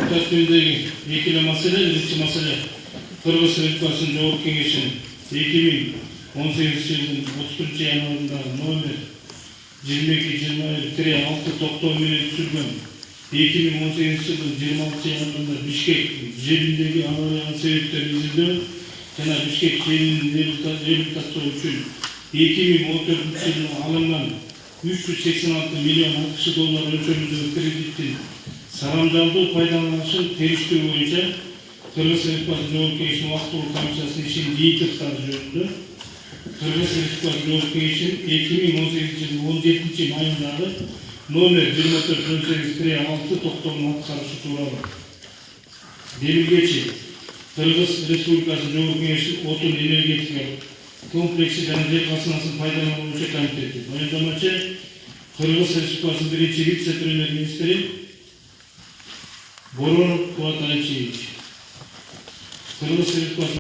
тартибиндеги экиле маселе. Биринчи маселе Кыргыз Республикасынын Жогорку Кеңешинин 2018 жылдын 31 январындагы номер 22-21-6 токтоо менен түзүлгөн 2018 жылдын 26 январында Бишкек жериндеги авариянын себептерин изилдөө жана Бишкек жерин реабилитациялоо үчүн 2014 жылы алынган 386 миллион АКШ доллар өлчөмүндөгү кредиттин сарамжалдуу пайдаланышын териштирүү боюнча Кыргыз Республикасынын Жогорку Кеңешинин убактылуу комиссиясынын ишин жыйынтыктары жөнүндө Кыргыз Республикасынын Жогорку Кеңешинин 2018 жылдын 17 майындагы номер 24-18-6 токтомун аткарышы тууралуу. Демилгечи Кыргыз Республикасынын Жогорку Кеңешинин отун энергетика комплекси жана жер казынасын пайдалануу боюнча комитети. Баяндамачы Кыргыз Республикасынын биринчи вице-премьер-министри Боронов Кубат Алексеевич. Кыргыз Республикасынын